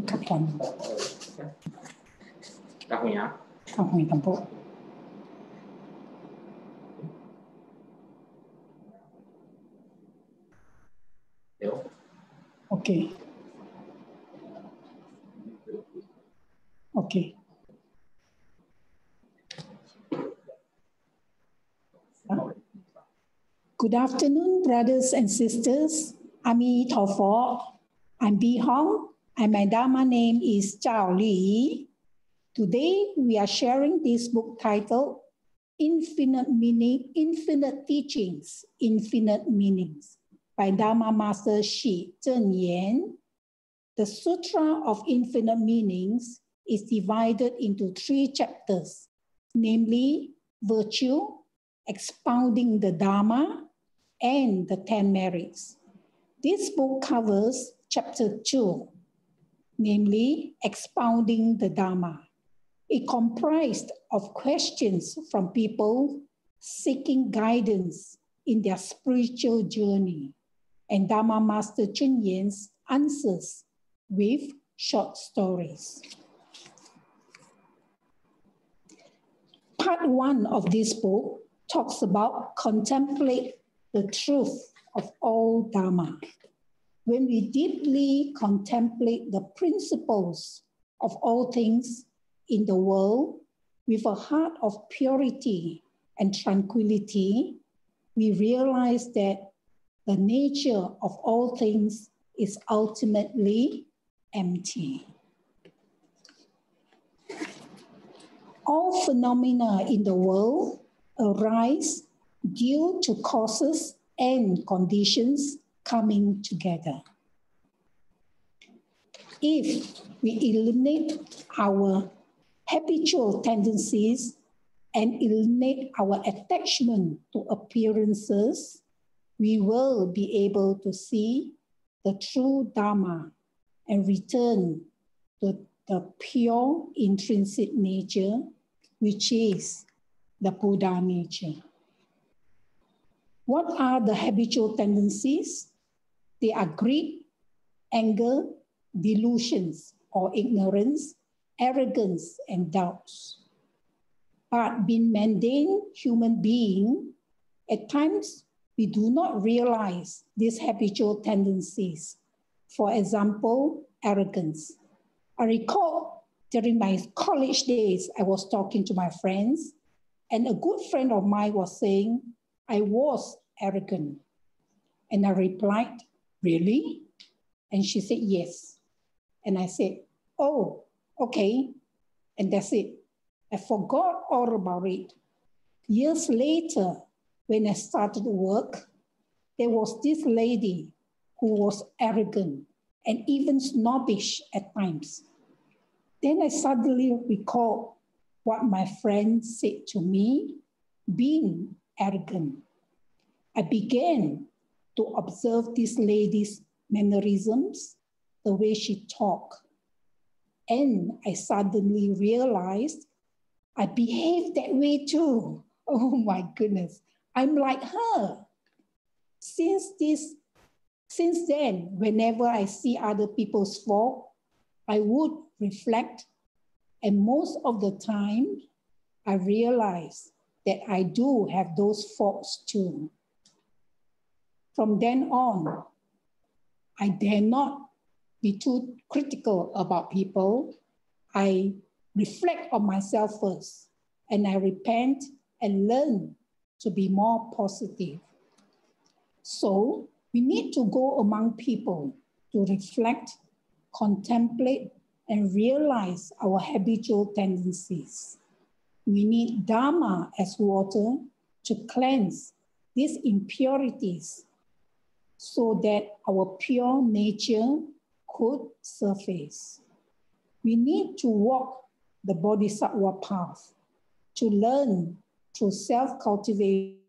Kapan? Tahunnya? Tahun tampo. Teoh. Okay. Okay. Good afternoon, brothers and sisters. I'm Toh. I'm Bi Hong, and my Dharma name is Chao Li. Today, we are sharing this book titled Infinite Meaning, Infinite Teachings, Infinite Meanings by Dharma Master Shi Zhenyan. The Sutra of Infinite Meanings is divided into 3 chapters, namely Virtue, Expounding the Dharma, and the 10 Merits. This book covers chapter 2, namely Expounding the Dharma. It comprised of questions from people seeking guidance in their spiritual journey, and Dharma Master Zhenyan's answers with short stories. Part 1 of this book talks about contemplate the truth of all Dharma. When we deeply contemplate the principles of all things in the world with a heart of purity and tranquility, we realize that the nature of all things is ultimately empty. All phenomena in the world arise due to causes and conditions coming together. If we eliminate our habitual tendencies and eliminate our attachment to appearances, we will be able to see the true Dharma and return to the pure intrinsic nature, which is the Buddha nature. What are the habitual tendencies? They are greed, anger, delusions or ignorance, arrogance, and doubts. But being mundane human being, at times we do not realize these habitual tendencies. For example, arrogance. I recall during my college days, I was talking to my friends, and a good friend of mine was saying, I was arrogant. And I replied, really? And she said, yes. And I said, oh, okay. And that's it. I forgot all about it. Years later, when I started work, there was this lady who was arrogant and even snobbish at times. Then I suddenly recalled what my friend said to me, being arrogant. I began to observe this lady's mannerisms, the way she talked. And I suddenly realized I behaved that way too. Oh my goodness, I'm like her. Since then, whenever I see other people's fault, I would reflect, and most of the time, I realize that I do have those faults too. From then on, I dare not be too critical about people. I reflect on myself first, and I repent and learn to be more positive. So we need to go among people to reflect, contemplate, and realize our habitual tendencies. We need Dharma as water to cleanse these impurities so that our pure nature could surface. We need to walk the Bodhisattva path to learn through self-cultivation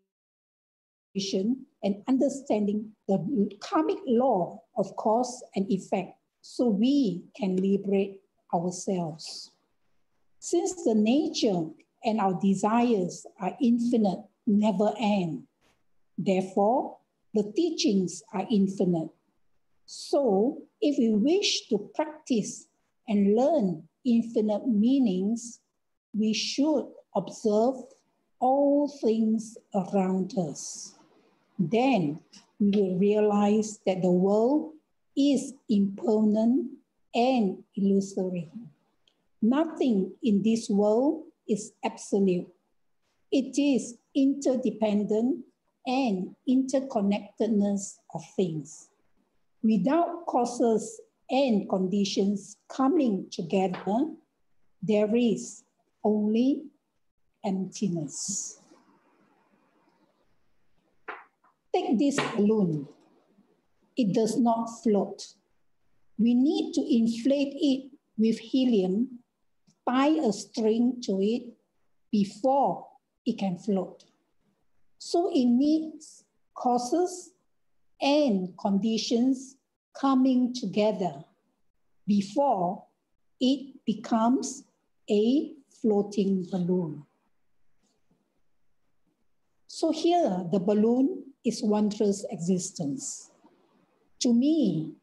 and understanding the karmic law of cause and effect so we can liberate ourselves. Since the nature and our desires are infinite, never end, therefore, the teachings are infinite. So, if we wish to practice and learn infinite meanings, we should observe all things around us. Then we will realize that the world is impermanent and illusory. Nothing in this world is absolute. It is interdependent and interconnectedness of things. Without causes and conditions coming together, there is only emptiness. Take this balloon. It does not float. We need to inflate it with helium, tie a string to it before it can float. So it needs causes and conditions coming together before it becomes a floating balloon. So here, the balloon is wondrous existence. To me,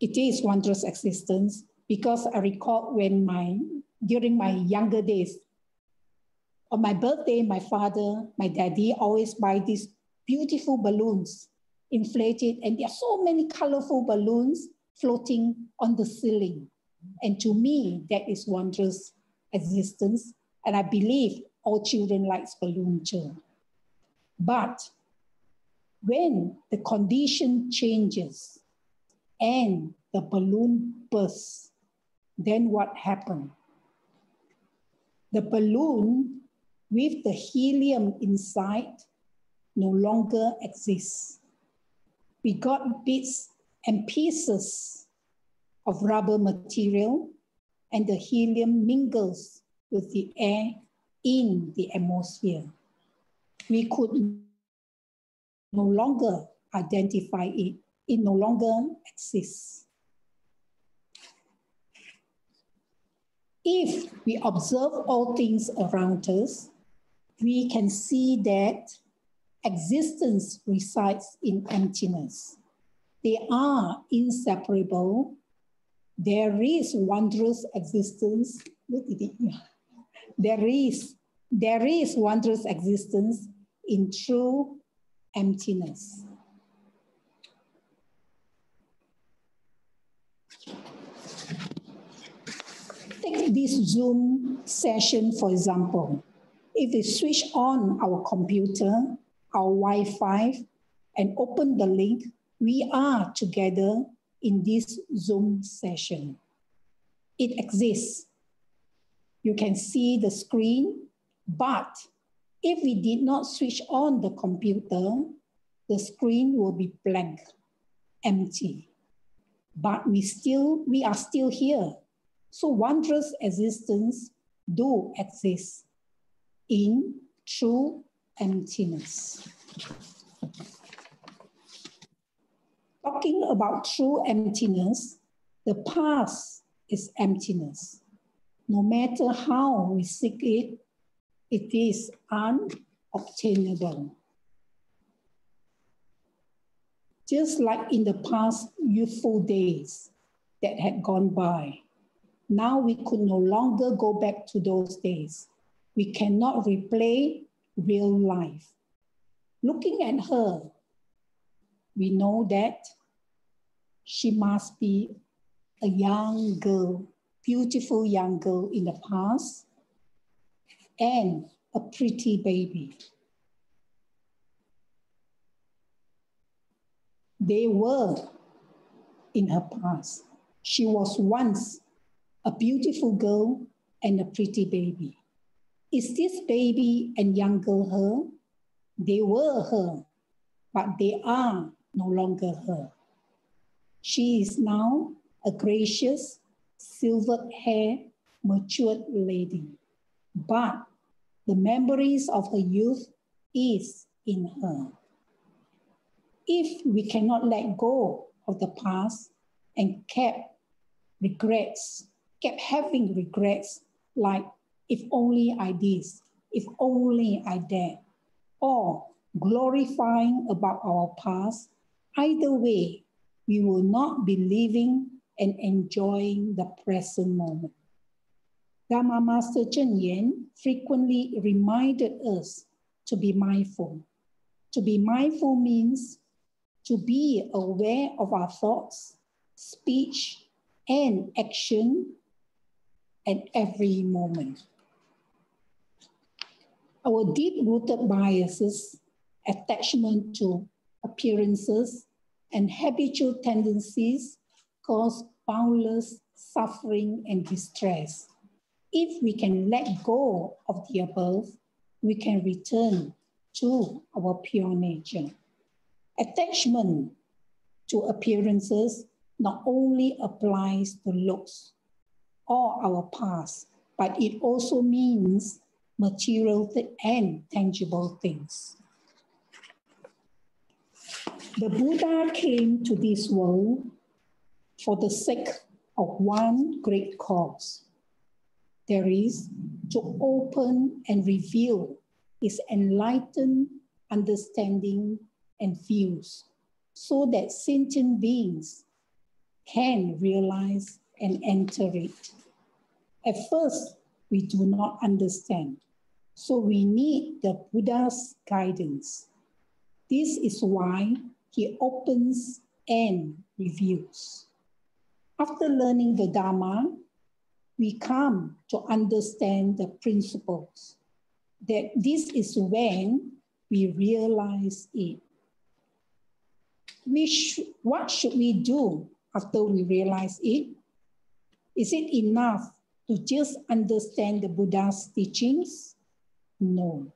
it is wondrous existence because I recall during my younger days, on my birthday, my father, my daddy always buy these beautiful balloons, inflated, and there are so many colorful balloons floating on the ceiling. And to me, that is wondrous existence. And I believe all children like balloon too. But when the condition changes and the balloon bursts, then what happened? The balloon with the helium inside no longer exists. We got bits and pieces of rubber material, and the helium mingles with the air in the atmosphere. We could no longer identify it. It no longer exists. If we observe all things around us, we can see that existence resides in emptiness. They are inseparable. There is wondrous existence. There is wondrous existence in true emptiness. Take this Zoom session, for example. If we switch on our computer, our Wi-Fi, and open the link, we are together in this Zoom session. It exists. You can see the screen, but if we did not switch on the computer, the screen will be blank, empty. But we are still here. So wondrous existence do exist in true emptiness. Talking about true emptiness, the past is emptiness. No matter how we seek it, it is unobtainable. Just like in the past youthful days that had gone by, now we could no longer go back to those days. We cannot replay real life. Looking at her, we know that she must be a young girl, beautiful young girl in the past, and a pretty baby. They were in her past. She was once a beautiful girl and a pretty baby. Is this baby and young girl her? They were her, but they are no longer her. She is now a gracious, silver-haired, matured lady. But the memories of her youth is in her. If we cannot let go of the past and kept having regrets like, if only I this, if only I that, or glorifying about our past, either way, we will not be living and enjoying the present moment. Dharma Master Cheng Yen frequently reminded us to be mindful. To be mindful means to be aware of our thoughts, speech, and action at every moment. Our deep-rooted biases attachment to appearances, and habitual tendencies cause boundless suffering and distress. If we can let go of the above, we can return to our pure nature. Attachment to appearances not only applies to looks or our past, but it also means material and tangible things. The Buddha came to this world for the sake of one great cause. There is to open and reveal his enlightened understanding and views so that sentient beings can realize and enter it. At first, we do not understand, so we need the Buddha's guidance. This is why he opens and reveals. After learning the Dharma, we come to understand the principles. That this is when we realize it. What should we do after we realize it? Is it enough to just understand the Buddha's teachings? No.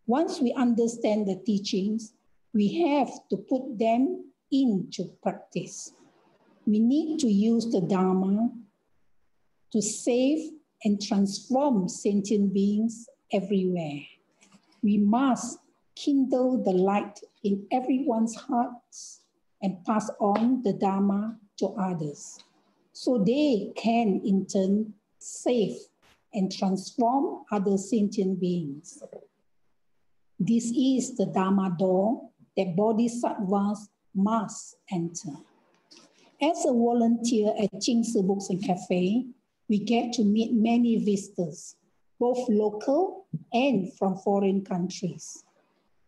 Once we understand the teachings, we have to put them into practice. We need to use the Dharma to save and transform sentient beings everywhere. We must kindle the light in everyone's hearts and pass on the Dharma to others, so they can in turn save and transform other sentient beings. This is the Dharma door that bodhisattvas must enter. As a volunteer at Ching Books and Cafe, we get to meet many visitors, both local and from foreign countries.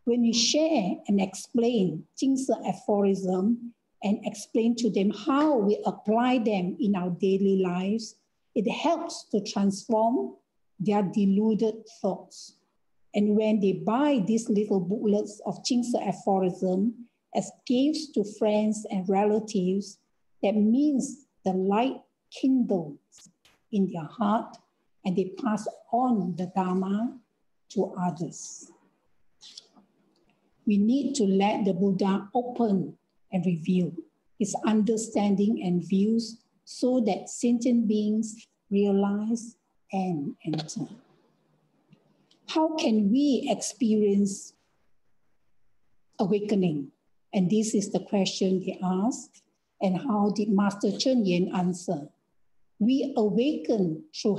When we share and explain Jingse aphorism and explain to them how we apply them in our daily lives, it helps to transform their deluded thoughts. And when they buy these little booklets of Jingse aphorism as gifts to friends and relatives, that means the light kindles in their heart and they pass on the Dharma to others. We need to let the Buddha open and reveal his understanding and views so that sentient beings realize and enter. How can we experience awakening? And this is the question they asked. And how did Master Cheng Yen answer? We awaken through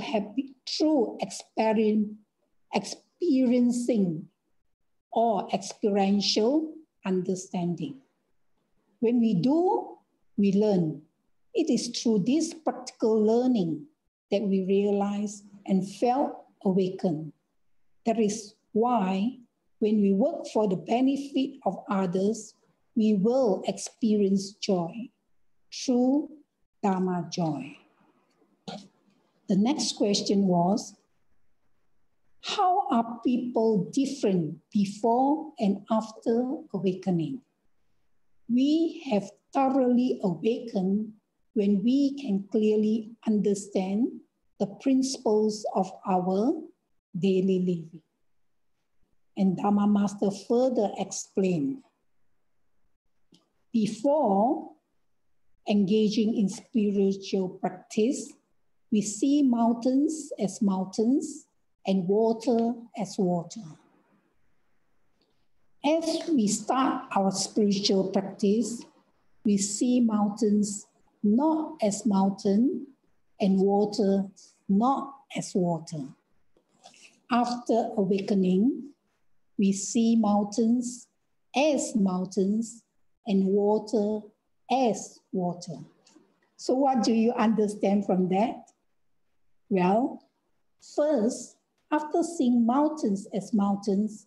experiencing or experiential understanding. When we do, we learn. It is through this practical learning that we realize and felt awakened. That is why when we work for the benefit of others, we will experience joy, true Dharma joy. The next question was, how are people different before and after awakening? We have thoroughly awakened when we can clearly understand the principles of our daily living. And Dharma Master further explained, before engaging in spiritual practice, we see mountains as mountains and water as water. As we start our spiritual practice, we see mountains not as mountain and water not as water. After awakening, we see mountains as mountains and water as water. So what do you understand from that? Well, first, after seeing mountains as mountains,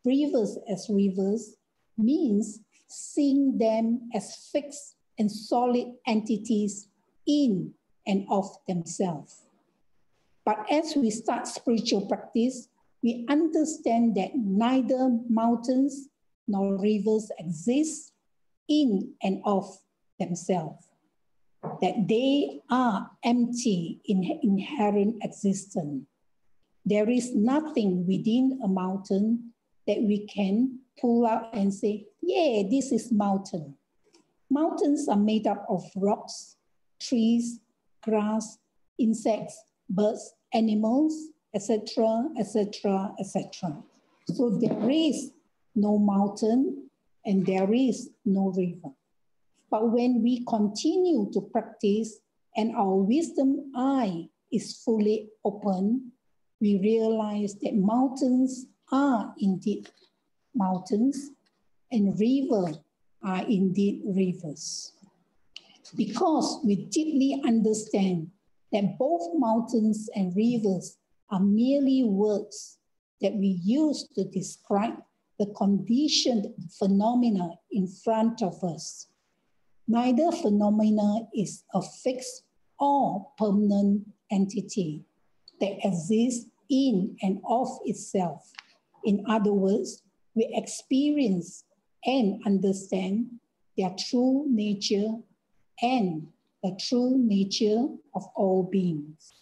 rivers as rivers, means seeing them as fixed and solid entities in and of themselves. But as we start spiritual practice, we understand that neither mountains nor rivers exist in and of themselves, that they are empty in inherent existence. There is nothing within a mountain that we can pull out and say, yeah, this is mountain. Mountains are made up of rocks, trees, grass, insects, birds, animals, etc., etc., etc. So there is no mountain and there is no river. But when we continue to practice and our wisdom eye is fully open, we realize that mountains are indeed mountains and rivers are indeed rivers. Because we deeply understand that both mountains and rivers are merely words that we use to describe the conditioned phenomena in front of us. Neither phenomena is a fixed or permanent entity that exists in and of itself. In other words, we experience and understand their true nature and the true nature of all beings.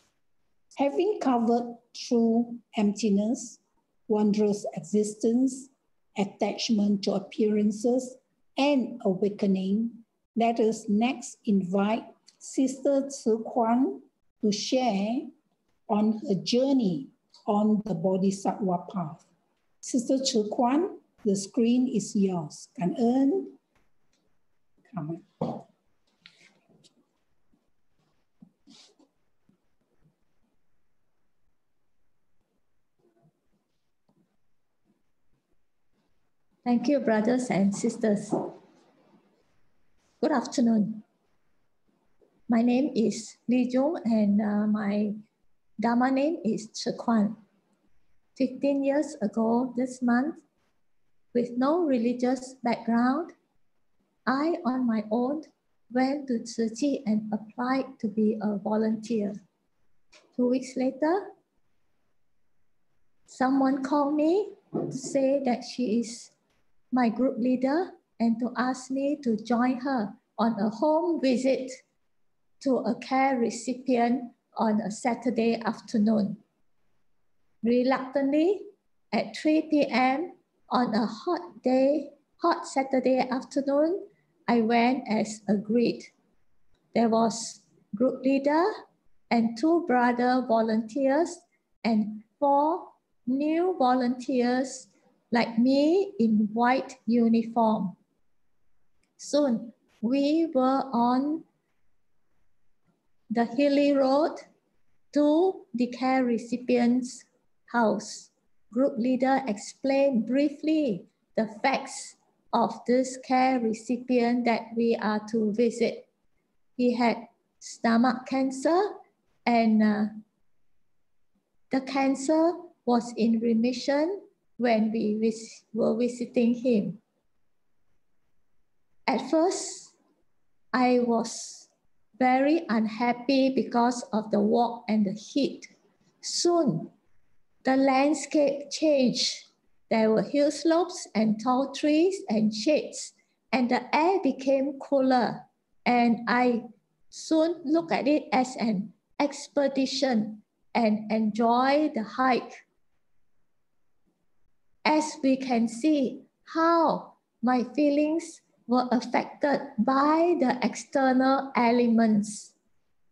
Having covered true emptiness, wondrous existence, attachment to appearances, and awakening, let us next invite Sister Ci Kuan to share on her journey on the Bodhisattva path. Sister Ci Kuan, the screen is yours. Cảm ơn. Thank you, brothers and sisters. Good afternoon. My name is Lee Joong and my Dharma name is Ci Kuan. 15 years ago this month, with no religious background, I on my own went to Tzu Chi and applied to be a volunteer. 2 weeks later, someone called me to say that she is my group leader and to ask me to join her on a home visit to a care recipient on a Saturday afternoon. Reluctantly, at 3 p.m. on a hot Saturday afternoon, I went as agreed. There was group leader and 2 brother volunteers and 4 new volunteers like me in white uniform. Soon, we were on the hilly road to the care recipient's house. Group leader explained briefly the facts of this care recipient that we are to visit. He had stomach cancer and the cancer was in remission when we were visiting him. At first, I was very unhappy because of the walk and the heat. Soon, the landscape changed. There were hill slopes and tall trees and shades, and the air became cooler. And I soon looked at it as an expedition and enjoyed the hike. As we can see how my feelings were affected by the external elements.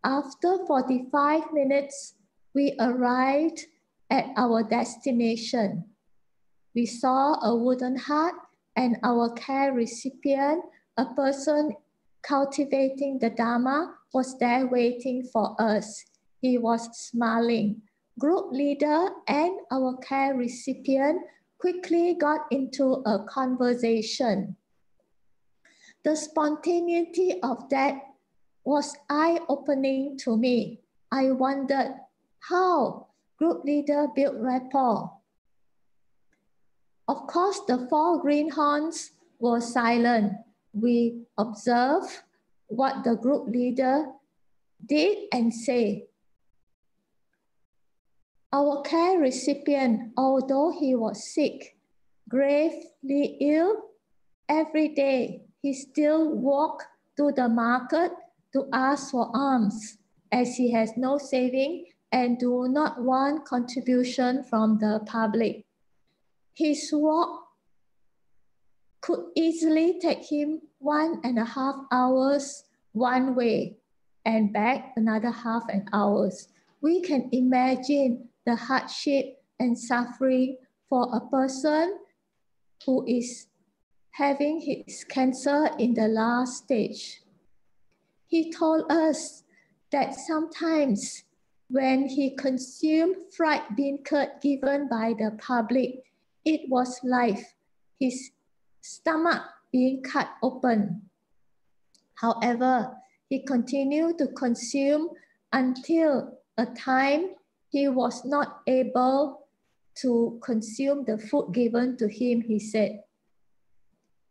After 45 minutes, we arrived at our destination. We saw a wooden hut and our care recipient, a person cultivating the Dharma, was there waiting for us. He was smiling. Group leader and our care recipient quickly got into a conversation. The spontaneity of that was eye-opening to me. I wondered how group leader built rapport. Of course, the 4 greenhorns were silent. We observed what the group leader did and said. Our care recipient, although he was sick, gravely ill, every day he still walked to the market to ask for alms, as he has no saving and do not want contribution from the public. His walk could easily take him 1.5 hours one way and back another half an hour. We can imagine the hardship and suffering for a person who is having his cancer in the last stage. He told us that sometimes when he consumed fried bean curd given by the public, it was like his stomach being cut open. However, he continued to consume until a time he was not able to consume the food given to him, he said.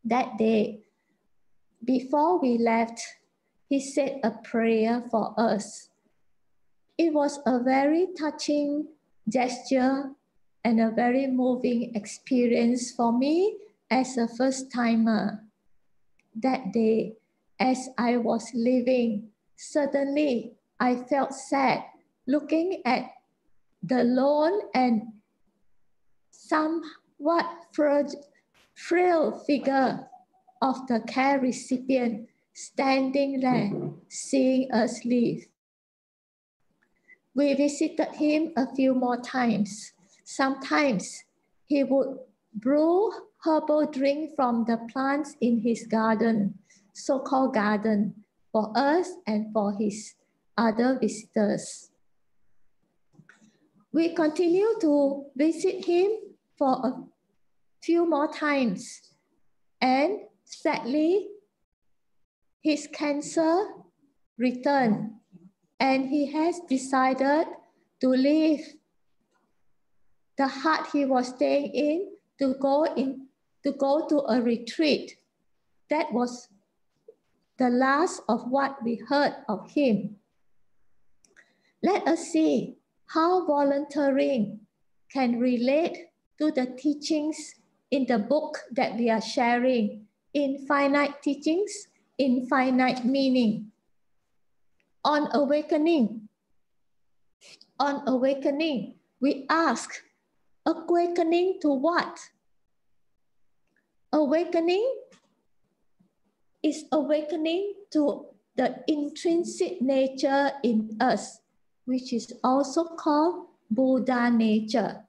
That day, before we left, he said a prayer for us. It was a very touching gesture and a very moving experience for me as a first-timer. That day, as I was leaving, suddenly I felt sad looking at the lone and somewhat frail figure of the care recipient standing there, seeing us leave. We visited him a few more times. Sometimes he would brew herbal drink from the plants in his garden, so-called garden, for us and for his other visitors. We continue to visit him for a few more times, and sadly, his cancer returned, and he has decided to leave the hut he was staying in to go to a retreat. That was the last of what we heard of him. Let us see how volunteering can relate to the teachings in the book that we are sharing, Infinite Teachings, Infinite Meaning. On awakening, we ask, awakening to what? Awakening is awakening to the intrinsic nature in us, which is also called Buddha nature.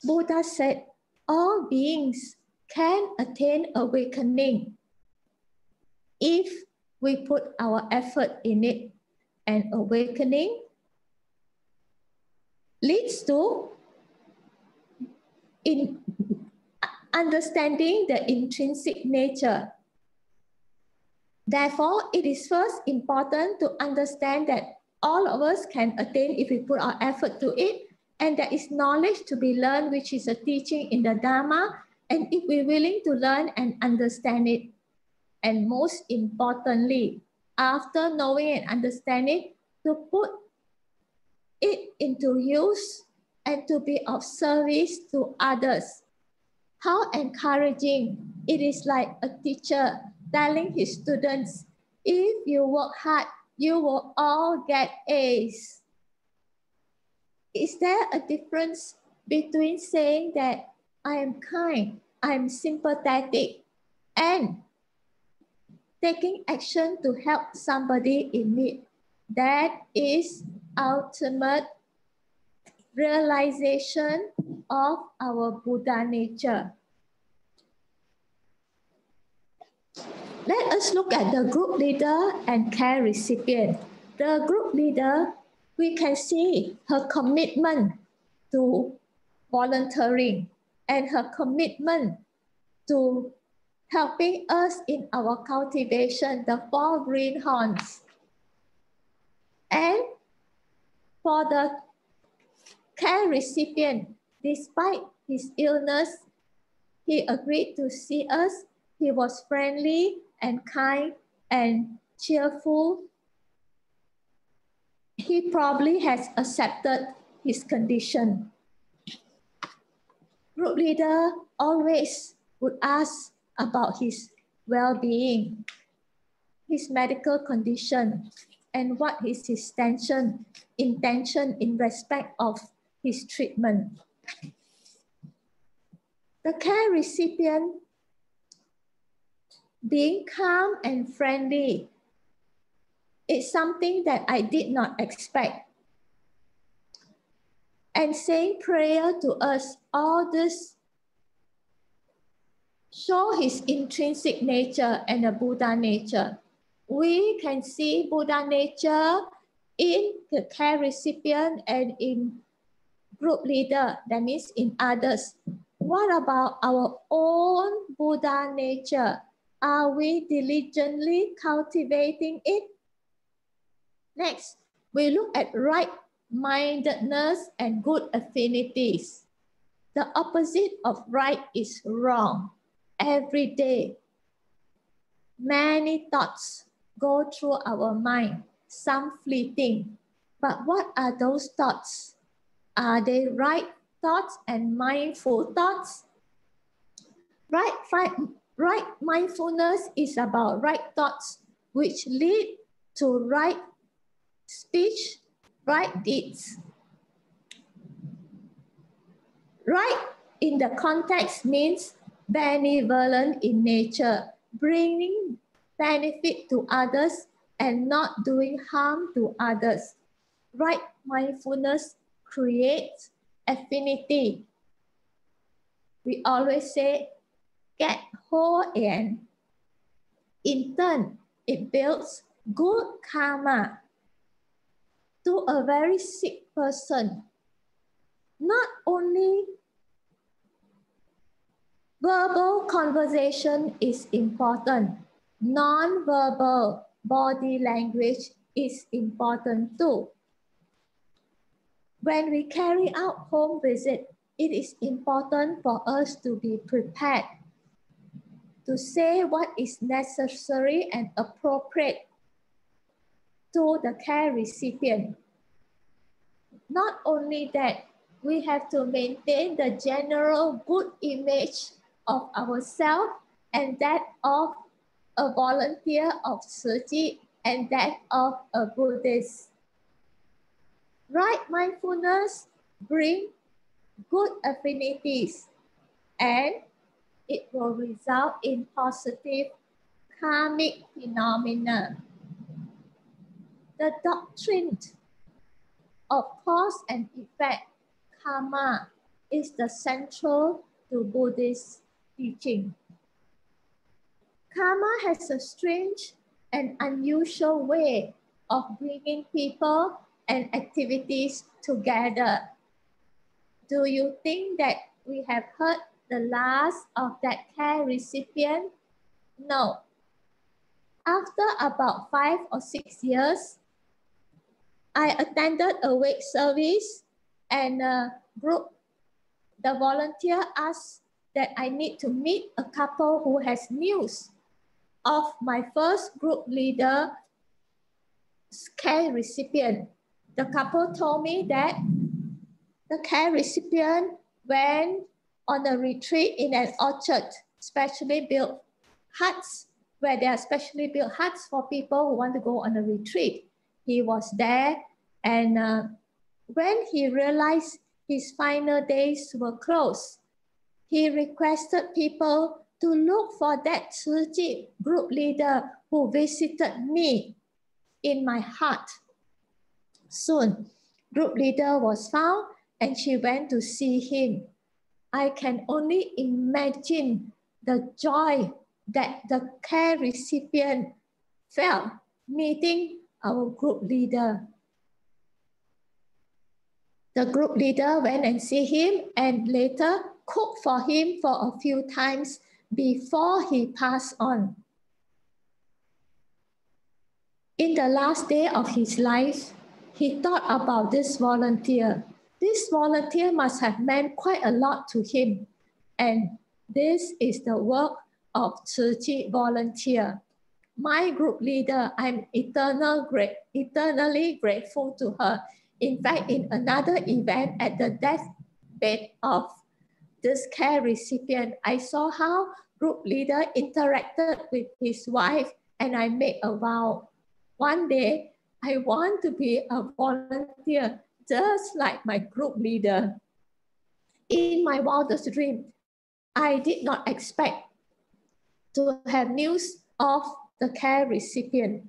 Buddha said all beings can attain awakening if we put our effort in it. And awakening leads to understanding the intrinsic nature. Therefore, it is first important to understand that all of us can attain if we put our effort to it, and there is knowledge to be learned, which is a teaching in the Dharma, and if we're willing to learn and understand it. And most importantly, after knowing and understanding, to put it into use and to be of service to others. How encouraging. It is like a teacher telling his students, if you work hard, you will all get A's. Is there a difference between saying that I am kind, I am sympathetic, and taking action to help somebody in need? That is ultimate realization of our Buddha nature. Let us look at the group leader and care recipient. The group leader, we can see her commitment to volunteering and her commitment to helping us in our cultivation, the 4 greenhorns. And for the care recipient, despite his illness, he agreed to see us. He was friendly and kind and cheerful. He probably has accepted his condition. Group leader always would ask about his well-being, his medical condition, and what is his intention in respect of his treatment. The care recipient, being calm and friendly, is something that I did not expect. And saying prayer to us, all this show his intrinsic nature and a Buddha nature. We can see Buddha nature in the care recipient and in group leader, that means in others. What about our own Buddha nature? Are we diligently cultivating it? Next, we look at right-mindedness and good affinities. The opposite of right is wrong. Every day, many thoughts go through our mind, some fleeting. But what are those thoughts? Are they right thoughts and mindful thoughts? Right mindfulness is about right thoughts which lead to right speech, right deeds. Right in the context means benevolent in nature, bringing benefit to others and not doing harm to others. Right mindfulness creates affinity. We always say, get whole and in turn, it builds good karma to a very sick person. Not only verbal conversation is important, non-verbal body language is important too. When we carry out home visit, it is important for us to be prepared to say what is necessary and appropriate to the care recipient. Not only that, we have to maintain the general good image of ourselves and that of a volunteer of Tzu Chi and that of a Buddhist. Right mindfulness brings good affinities and it will result in positive karmic phenomena. The doctrine of cause and effect, karma, is the central to Buddhist teaching. Karma has a strange and unusual way of bringing people and activities together. Do you think that we have heard the last of that care recipient? No. After about 5 or 6 years, I attended a wake service and the volunteer asked that I need to meet a couple who has news of my first group leader care recipient. The couple told me that the care recipient went on a retreat in an orchard, specially built huts, where there are specially built huts for people who want to go on a retreat. He was there, and when he realized his final days were close, he requested people to look for that Tzu Chi group leader who visited me in my heart. Soon, group leader was found and she went to see him. I can only imagine the joy that the care recipient felt meeting our group leader. The group leader went and see him and later cooked for him for a few times before he passed on. In the last day of his life, he thought about this volunteer. This volunteer must have meant quite a lot to him. And this is the work of Tzu Chi volunteer. My group leader, I'm eternally grateful to her. In fact, in another event at the deathbed of this care recipient, I saw how group leader interacted with his wife, and I made a vow. One day, I want to be a volunteer, just like my group leader. In my wildest dream, I did not expect to have news of the care recipient.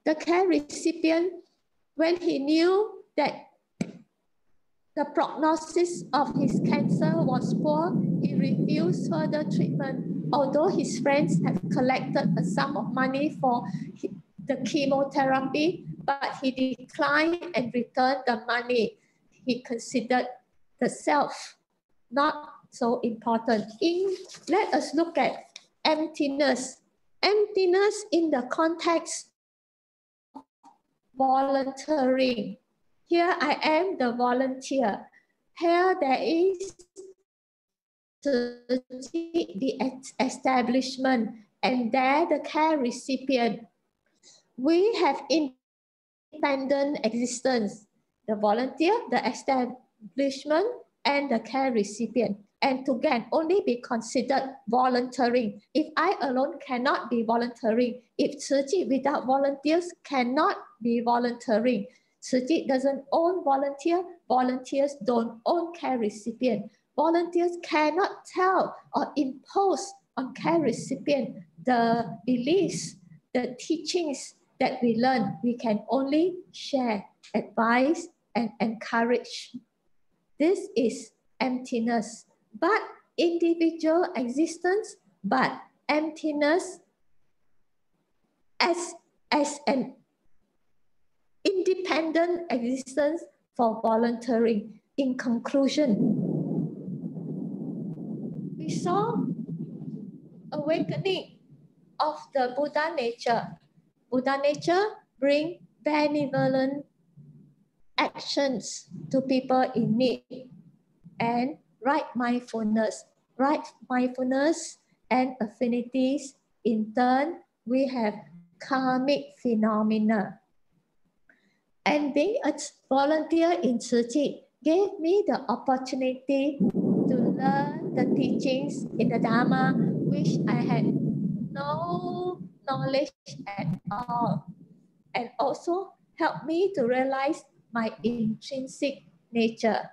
The care recipient, when he knew that the prognosis of his cancer was poor, he refused further treatment, although his friends have collected a sum of money for the chemotherapy, but he declined and returned the money. He considered the self not so important. Let us look at emptiness. Emptiness in the context of volunteering. Here I am the volunteer. Here there is the establishment, and there the care recipient. We have independent existence, the volunteer, the establishment, and the care recipient. And together can only be considered volunteering. If I alone cannot be volunteering, if Siew Ching without volunteers cannot be volunteering. Siew Ching doesn't own volunteer, volunteers don't own care recipient. Volunteers cannot tell or impose on care recipient the beliefs, the teachings that we learn. We can only share, advise, and encourage. This is emptiness, but individual existence, but emptiness as an independent existence for volunteering. In conclusion, we saw awakening of the Buddha nature. Buddha nature brings benevolent actions to people in need, and right mindfulness and affinities. In turn, we have karmic phenomena. And being a volunteer in Siew Ching gave me the opportunity to learn the teachings in the Dharma, which I had no knowledge at all, and also helped me to realize my intrinsic nature.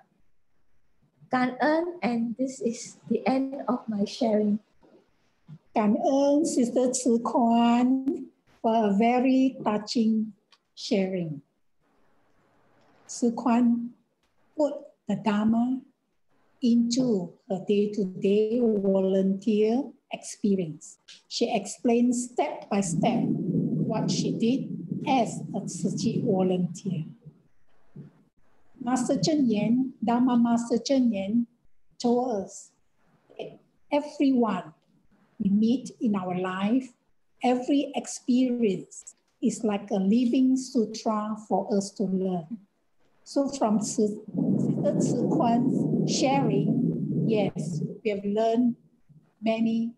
Cảm ơn, and this is the end of my sharing. Cảm ơn Sister Ci Kuan for a very touching sharing. Ci Kuan put the Dharma into her day-to-day volunteer experience. She explained step by step what she did as a Siew Ching volunteer. Master Cheng Yen, Dharma Master Cheng Yen, told us that everyone we meet in our life, every experience is like a living sutra for us to learn. So from Sister Ci Kuan's sharing, yes, we have learned many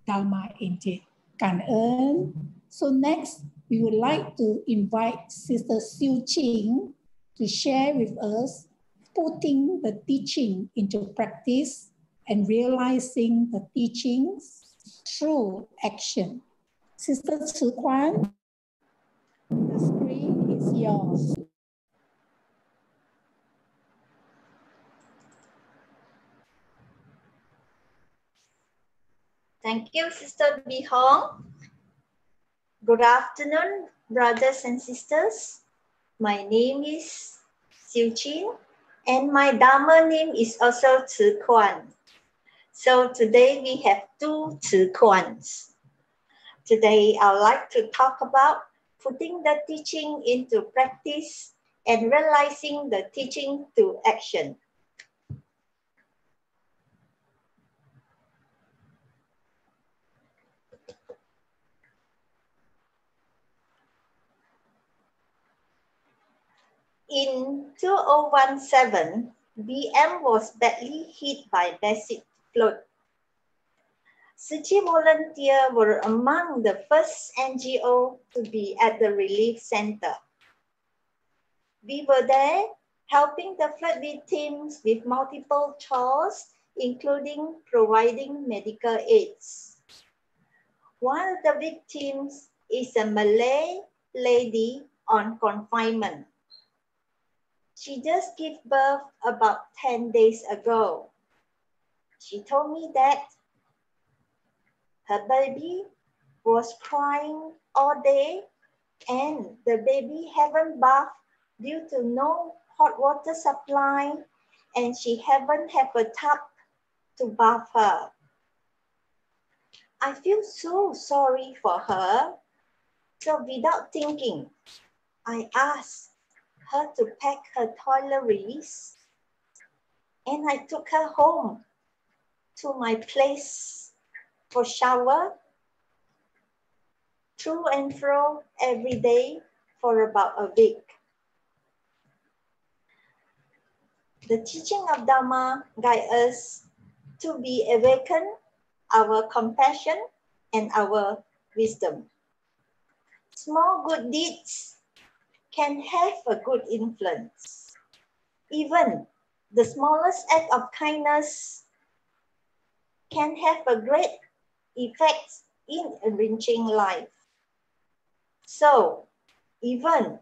Dharma in it. Cảm ơn. So next, we would like to invite Sister Siew Ching to share with us putting the teaching into practice and realizing the teachings through action. Sister Ci Kuan, the screen is yours. Thank you, Sister Bi Hong. Good afternoon, brothers and sisters. My name is Siew Ching, and my Dharma name is also Ci Kuan. So today we have two Ci Kuans. Today I would like to talk about putting the teaching into practice and realizing the teaching to action. In 2017, BM was badly hit by massive flood. Siew Ching volunteers were among the first NGO to be at the relief center. We were there helping the flood victims with multiple chores, including providing medical aids. One of the victims is a Malay lady on confinement. She just gave birth about 10 days ago. She told me that her baby was crying all day and the baby haven't bathed due to no hot water supply, and she haven't have a tub to bath her. I feel so sorry for her. So without thinking, I asked her to pack her toiletries and I took her home to my place for shower to and fro every day for about a week. The teaching of Dharma guides us to be awakened, our compassion and our wisdom. Small good deeds can have a good influence. Even the smallest act of kindness can have a great effect in enriching life. So, even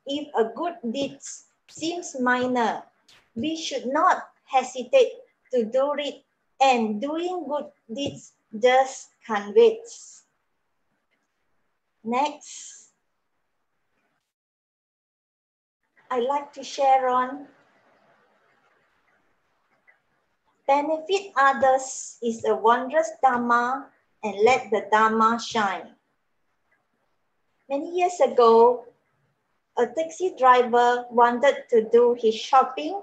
if a good deed seems minor, we should not hesitate to do it, and doing good deeds just can't wait. Next, I'd like to share on benefit others is a wondrous Dharma and let the Dharma shine. Many years ago, a taxi driver wanted to do his shopping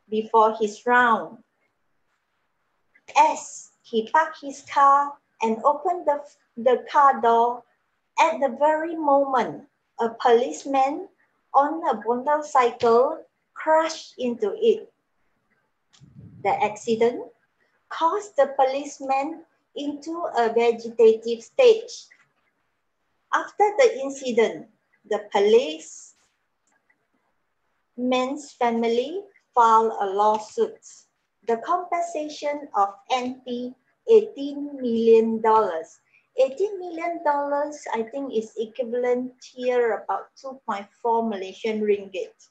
before his round. As he parked his car and opened the car door, at the very moment, a policeman on a motorcycle crashed into it. The accident caused the policeman into a vegetative state. After the incident, the policeman's family filed a lawsuit. The compensation of NP $18 million. $18 million, I think, is equivalent here about 2.4 Malaysian ringgit.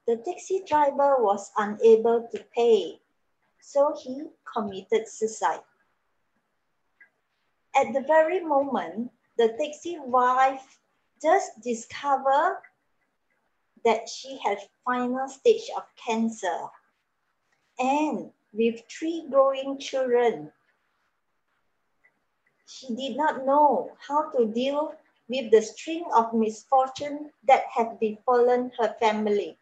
The taxi driver was unable to pay, so he committed suicide. At the very moment, the taxi wife just discovered that she had final stage of cancer. And with 3 growing children, she did not know how to deal with the string of misfortune that had befallen her family.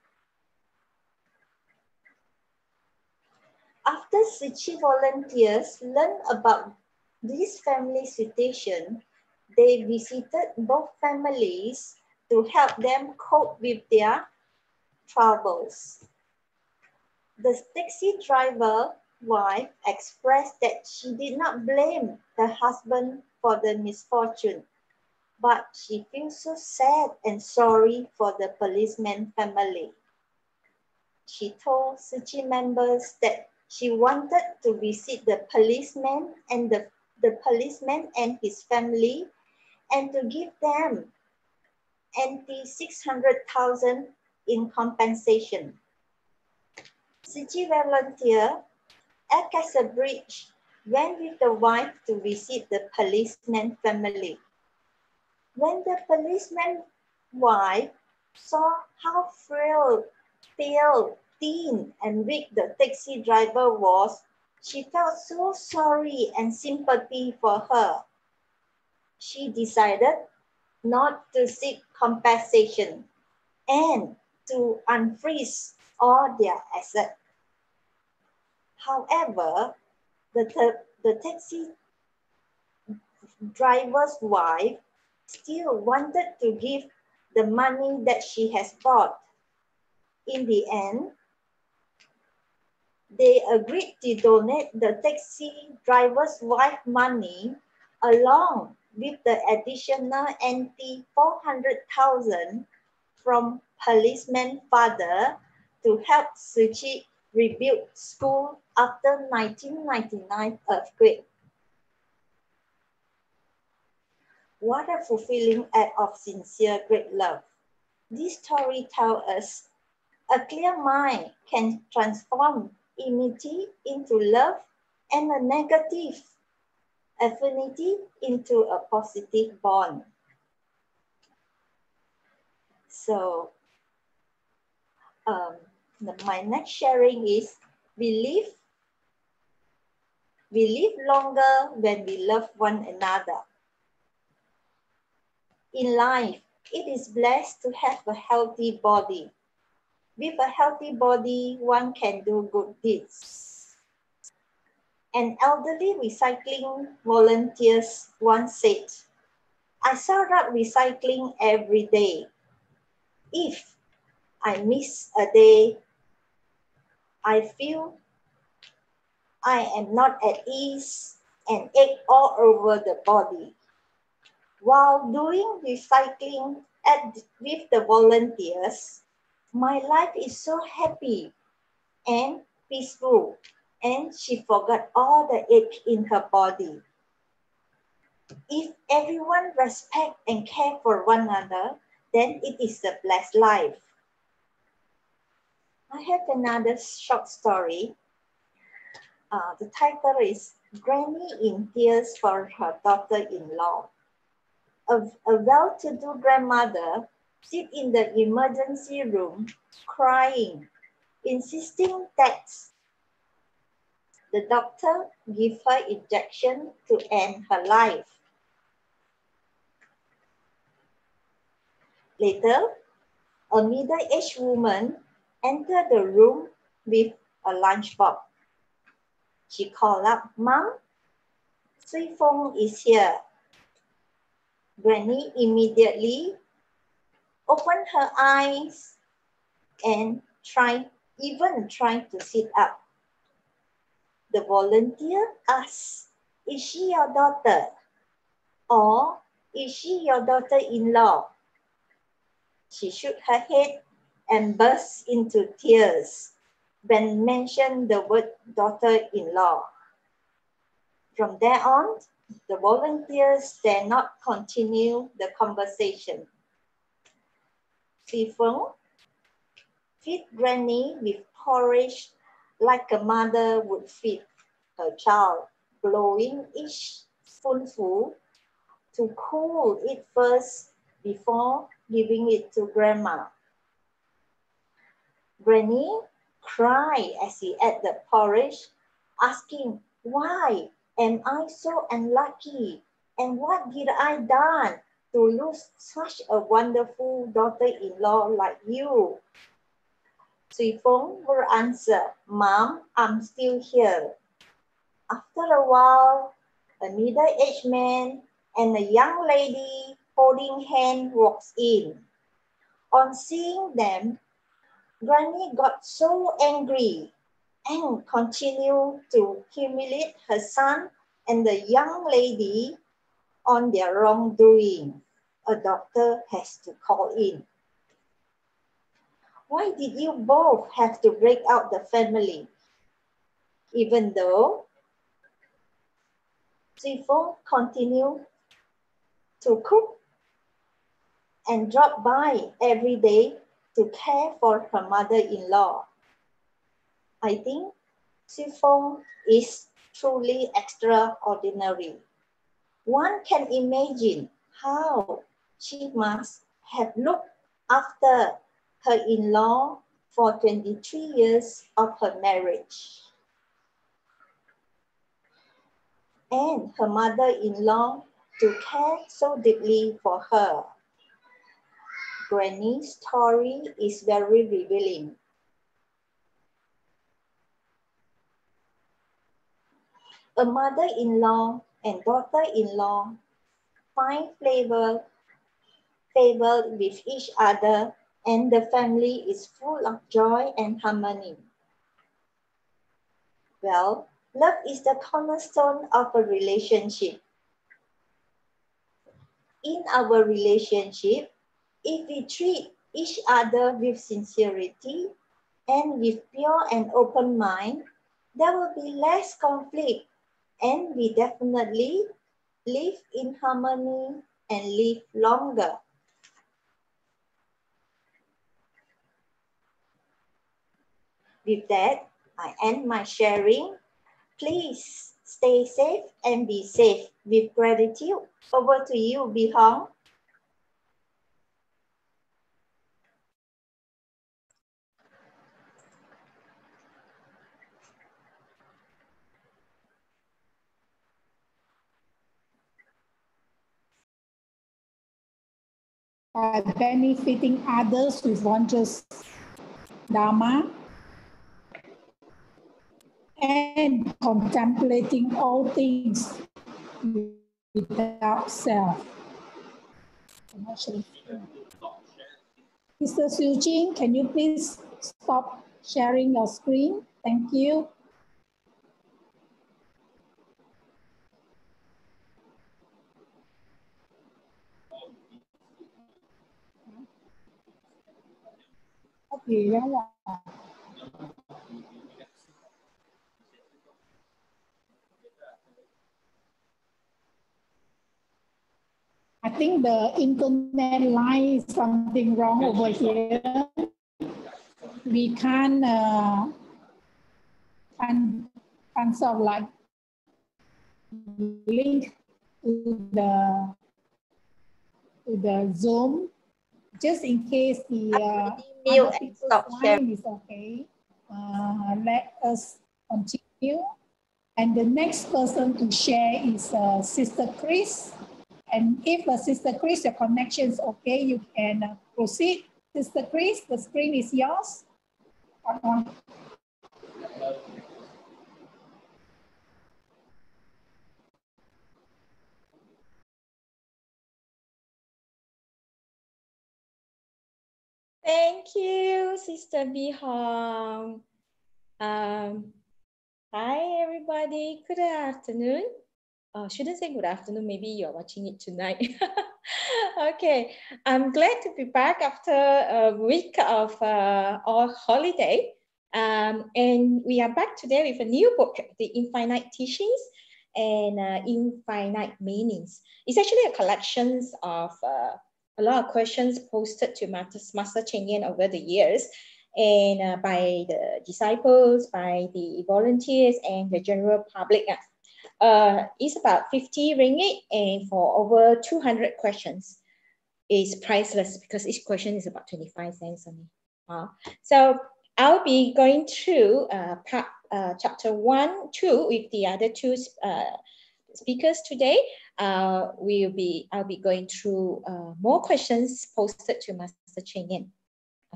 After Siew Ching volunteers learned about this family situation, they visited both families to help them cope with their troubles. The taxi driver wife expressed that she did not blame her husband for the misfortune, but she feels so sad and sorry for the policeman family. She told Siew Ching members that she wanted to visit the policeman and the policeman and his family and to give them $600,000 in compensation. Siew Ching volunteer act as a bridge, went with the wife to visit the policeman family. When the policeman wife saw how frail, pale, thin, and weak the taxi driver was, she felt so sorry and sympathy for her. She decided not to seek compensation and to unfreeze all their assets. However, the taxi driver's wife still wanted to give the money that she has bought. In the end, they agreed to donate the taxi driver's wife money along with the additional $400,000 from policeman father to help Siew Ching rebuild school after 1999 earthquake. What a fulfilling act of sincere great love. This story tells us a clear mind can transform enmity into love and a negative affinity into a positive bond. So my next sharing is we live longer when we love one another. In life, it is blessed to have a healthy body. With a healthy body, one can do good deeds. An elderly recycling volunteer once said, I saw up recycling every day. If I miss a day, I feel I am not at ease and ache all over the body. While doing recycling with the volunteers, my life is so happy and peaceful, and she forgot all the ache in her body. If everyone respect and care for one another, then it is a blessed life. I have another short story. The title is Granny in Tears for Her Daughter-in-Law. A well-to-do grandmother sit in the emergency room crying, insisting that the doctor give her injection to end her life. Later, a middle-aged woman entered the room with a lunchbox. She called up, Mom, Sui Feng is here. Granny immediately opened her eyes and even tried to sit up. The volunteer asked, is she your daughter? Or is she your daughter-in-law? She shook her head and burst into tears when mentioned the word daughter-in-law. From there on, the volunteers dare not continue the conversation. Sui Feng feed Granny with porridge like a mother would feed her child, blowing each spoonful to cool it first before giving it to Grandma. Granny cried as she ate the porridge, asking, why am I so unlucky? And what did I done to lose such a wonderful daughter-in-law like you? Sui Feng will answer, Mom, I'm still here. After a while, a middle-aged man and a young lady holding hands walks in. On seeing them, Granny got so angry and continued to humiliate her son and the young lady on their wrongdoing. A doctor has to call in. Why did you both have to break out the family? Even though Sui Feng continued to cook and drop by every day to care for her mother-in-law. I think Sui Feng is truly extraordinary. One can imagine how she must have looked after her in-law for 23 years of her marriage. And her mother-in-law to care so deeply for her. Granny's story is very revealing. A mother-in-law and daughter-in-law find favor with each other, and the family is full of joy and harmony. Well, love is the cornerstone of a relationship. In our relationship, if we treat each other with sincerity and with pure and open mind, there will be less conflict, and we definitely live in harmony and live longer. With that, I end my sharing. Please stay safe and be safe. With gratitude, over to you, Bi Hong. By benefiting others with wondrous Dharma and contemplating all things without self. Mr. Siew Ching, can you please stop sharing your screen? Thank you. Okay, I think the internet line is something wrong over here. We can't sort of like link to the Zoom, just in case the other people's line is okay. Let us continue. And the next person to share is Sister Chris. And if Sister Chris, your connection is okay, you can proceed. Sister Chris, the screen is yours. Thank you, Sister Bi Hong. Hi, everybody. Good afternoon. Shouldn't say good afternoon. Maybe you're watching it tonight. Okay. I'm glad to be back after a week of our holiday. And we are back today with a new book, The Infinite Teachings and Infinite Meanings. It's actually a collection of a lot of questions posted to Master Cheng Yen over the years, and by the disciples, by the volunteers, and the general public. It's about 50 ringgit, and for over 200 questions. It's priceless because each question is about 25 cents only. So I'll be going through chapter 1, 2 with the other two speakers today. I'll be going through more questions posted to Master Cheng Yen.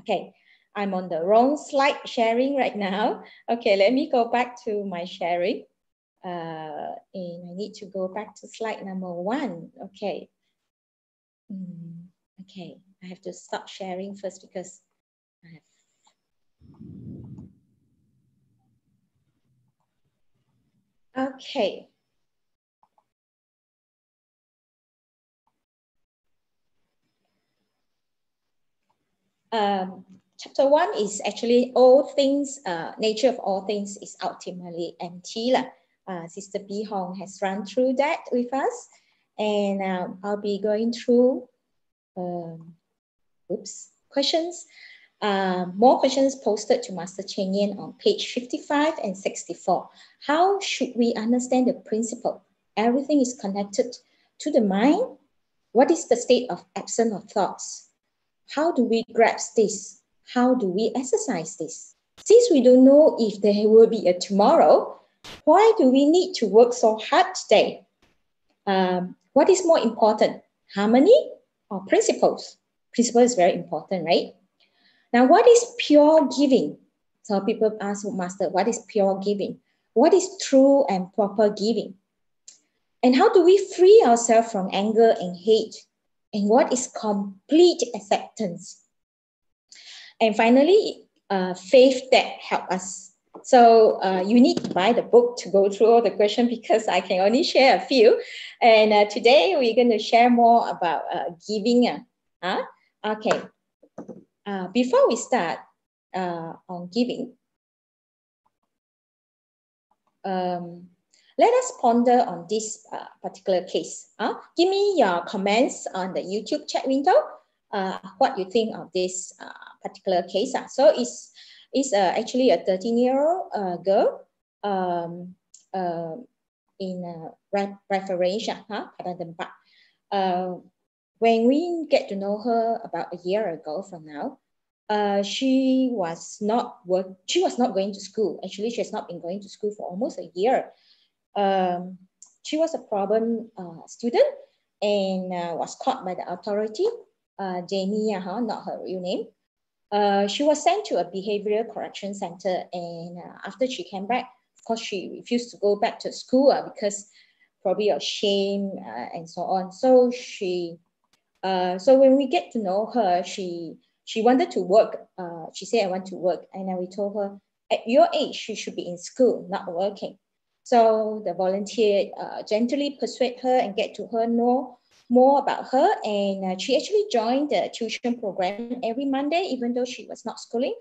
Okay, I'm on the wrong slide sharing right now. Okay, let me go back to my sharing. And I need to go back to slide number 1. Okay. Okay, I have to stop sharing first because I have... Okay. Chapter 1 is actually all things, nature of all things is ultimately empty. Sister Bi Hong has run through that with us, and I'll be going through questions. More questions posted to Master Cheng Yen on page 55 and 64. How should we understand the principle? Everything is connected to the mind. What is the state of absence of thoughts? How do we grasp this? How do we exercise this? Since we don't know if there will be a tomorrow, why do we need to work so hard today? What is more important, harmony or principles? Principle is very important, right? Now, what is pure giving? So people ask Master, what is pure giving? What is true and proper giving? And how do we free ourselves from anger and hate? And what is complete acceptance? And finally, faith that helps us. So you need to buy the book to go through all the questions because I can only share a few. And today we're going to share more about giving. Okay. before we start on giving, let us ponder on this particular case. Give me your comments on the YouTube chat window. What you think of this particular case. So it's actually a 13-year-old girl in reference. When we get to know her about a year ago from now, she was not going to school. Actually, she has not been going to school for almost a year. She was a problem student and was caught by the authority. Jamie, not her real name. She was sent to a behavioral correction center, and after she came back, of course, she refused to go back to school because probably of shame and so on. So so when we get to know her, she wanted to work. She said, "I want to work," and then we told her, "At your age, you should be in school, not working." So the volunteer gently persuade her and get to her know more about her, and she actually joined the tuition program every Monday, even though she was not schooling.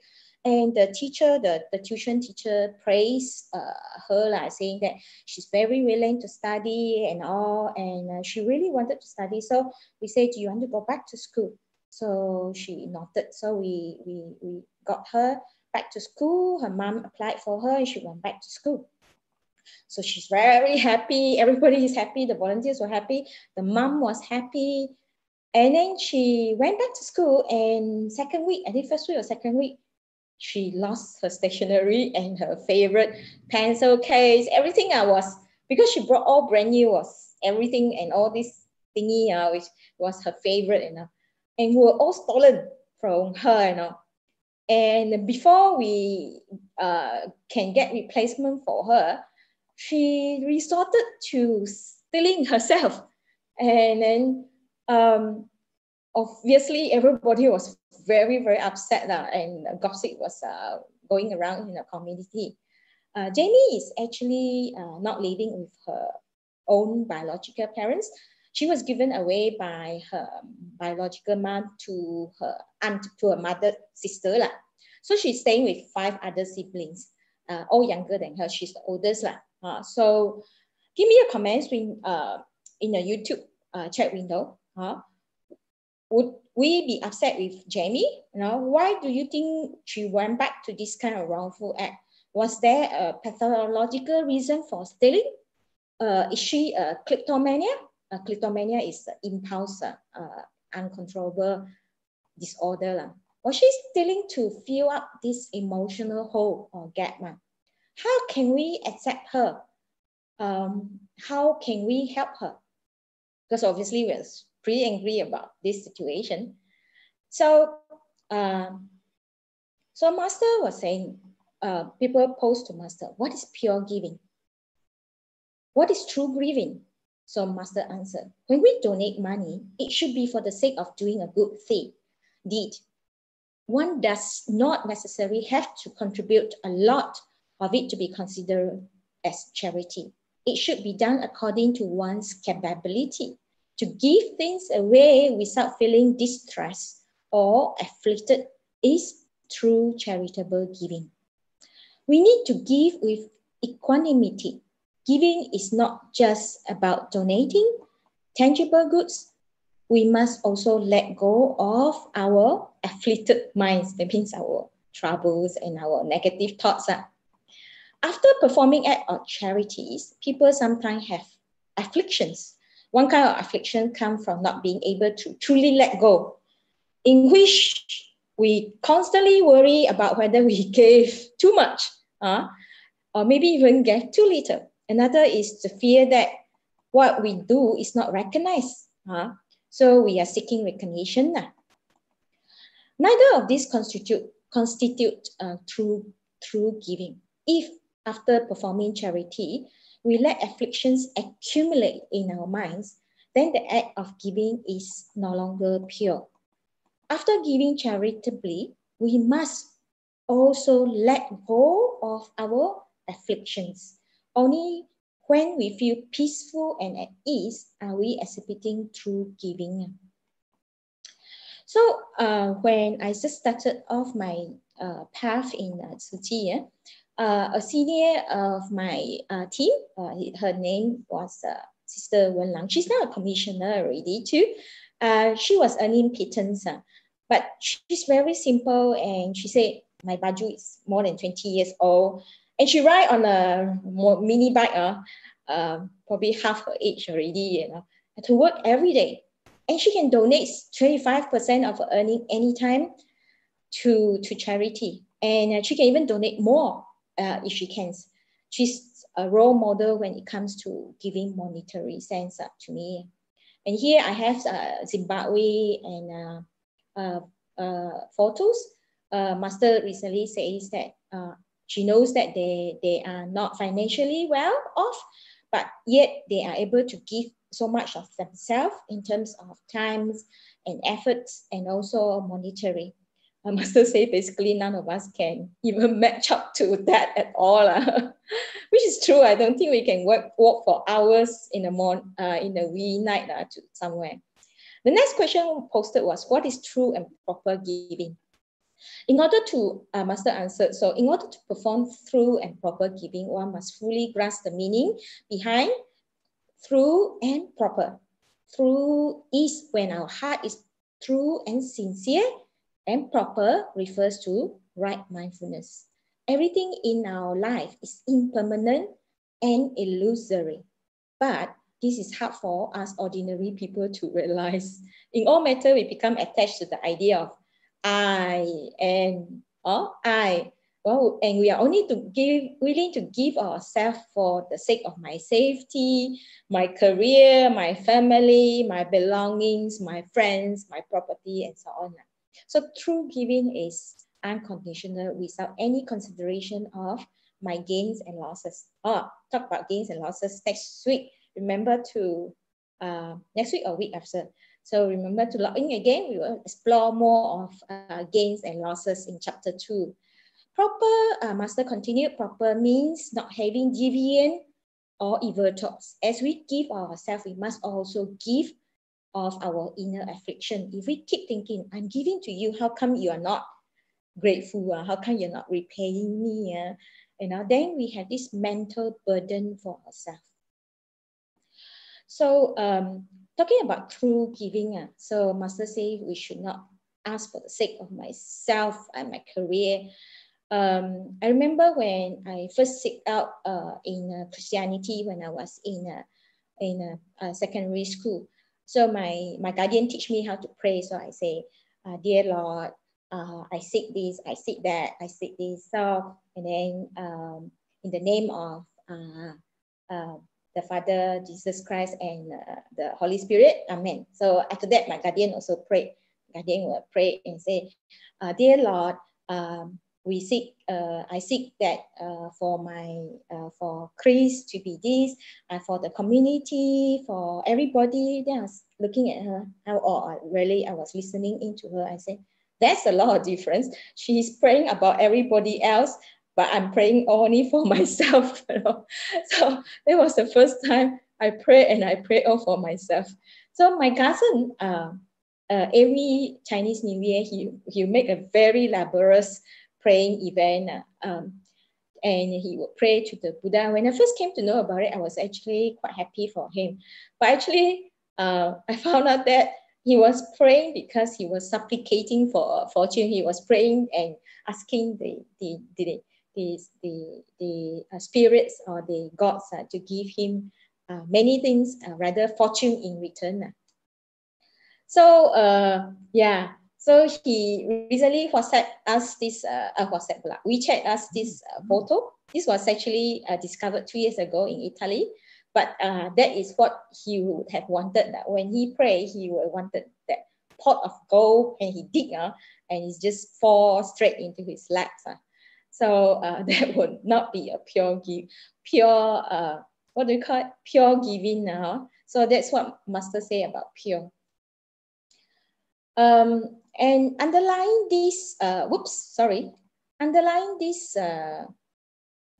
And the teacher, the tuition teacher, praised her, like saying that she's very willing to study and all, and she really wanted to study. So we said, "Do you want to go back to school?" So she nodded. So we got her back to school. Her mom applied for her, and she went back to school. So she's very happy. Everybody is happy. The volunteers were happy. The mom was happy. And then she went back to school, and second week, I think first week or second week, she lost her stationery and her favorite pencil case. Everything because she brought all brand new, was everything, and all this thingy, which was her favorite, and were all stolen from her, And before we can get replacement for her, she resorted to stealing herself. And then obviously everybody was very, very upset, and gossip was going around in the community. Jamie is actually not living with her own biological parents. She was given away by her biological mom to her aunt, to her mother sister. So she's staying with 5 other siblings, all younger than her. She's the oldest. So give me a comment in the YouTube chat window. Would we be upset with Jamie? Why do you think she went back to this kind of wrongful act? Was there a pathological reason for stealing? Is she a kleptomania? Kleptomania is impulse, uncontrollable disorder. Was she stealing to fill up this emotional hole or gap? How can we accept her? How can we help her? Because obviously we're pretty angry about this situation. So, so Master was saying, people posed to Master, what is pure giving? What is true giving? So Master answered, when we donate money, it should be for the sake of doing a good deed. One does not necessarily have to contribute a lot of it to be considered as charity. It should be done according to one's capability. To give things away without feeling distressed or afflicted is true charitable giving. We need to give with equanimity. Giving is not just about donating tangible goods. We must also let go of our afflicted minds. That means our troubles and our negative thoughts. After performing acts of charities, people sometimes have afflictions. One kind of affliction comes from not being able to truly let go, in which we constantly worry about whether we gave too much, or maybe even gave too little. Another is the fear that what we do is not recognized. So we are seeking recognition. Neither of these constitute true giving. If after performing charity, we let afflictions accumulate in our minds, then the act of giving is no longer pure. After giving charitably, we must also let go of our afflictions. Only when we feel peaceful and at ease are we exhibiting true giving. So when I just started off my path in Tzu Chi, a senior of my team, her name was Sister Wen Lang. She's now a commissioner already too. She was earning pittance, but she's very simple, and she said, my baju is more than 20 years old, and she ride on a mini bike, probably half her age already, to work every day. And she can donate 25% of her earning anytime to charity. And she can even donate more if she can. She's a role model when it comes to giving monetary sense to me. And here I have Zimbabwe and photos. Master recently says that she knows that they are not financially well off, but yet they are able to give so much of themselves in terms of times and efforts and also monetary. I must say, basically, none of us can even match up to that at all, which is true. I don't think we can walk for hours in a wee night to somewhere. The next question posted was, what is true and proper giving? In order to, Master answered, so in order to perform true and proper giving, one must fully grasp the meaning behind true and proper. True is when our heart is true and sincere, and proper refers to right mindfulness. Everything in our life is impermanent and illusory, but this is hard for us ordinary people to realize. In all matter, we become attached to the idea of I and I. Well, and we are only willing to give ourselves for the sake of my safety, my career, my family, my belongings, my friends, my property, and so on. So true giving is unconditional without any consideration of my gains and losses. Talk about gains and losses next week. Remember to, next week or week after. So remember to log in again. We will explore more of gains and losses in chapter 2. Proper, Master continued, proper means not having deviant or evil thoughts. As we give ourselves, we must also give of our inner affliction. If we keep thinking, I'm giving to you, how come you are not grateful? How come you're not repaying me? Then we have this mental burden for ourselves. So talking about true giving, so Master say we should not ask for the sake of myself and my career. I remember when I first seek out in Christianity when I was in secondary school. So my guardian teach me how to pray. So I say, dear Lord, I seek this, I seek that, I seek this. So, and then in the name of the Father, Jesus Christ, and the Holy Spirit, Amen. So after that, my guardian also prayed. Guardian will pray and say, dear Lord, I seek that for Chris to be this, for the community, for everybody. Then I was looking at her, I was listening into her. I said, that's a lot of difference. She's praying about everybody else, but I'm praying only for myself. So that was the first time I prayed, and I prayed all for myself. So my cousin, every Chinese New Year, he'll make a very laborious praying event, and he would pray to the Buddha. When I first came to know about it, I was actually quite happy for him. But actually, I found out that he was praying because he was supplicating for a fortune. He was praying and asking the spirits or the gods to give him many things, rather fortune in return. So yeah. So he recently WhatsApp us this, WeChat us this photo. This was actually discovered 2 years ago in Italy, but that is what he would have wanted. That when he prayed, he would have wanted that pot of gold, and he dig, and it just fall straight into his laps. So that would not be a pure what do you call it? Pure giving. So that's what Master say about pure. And underlying this, underlying this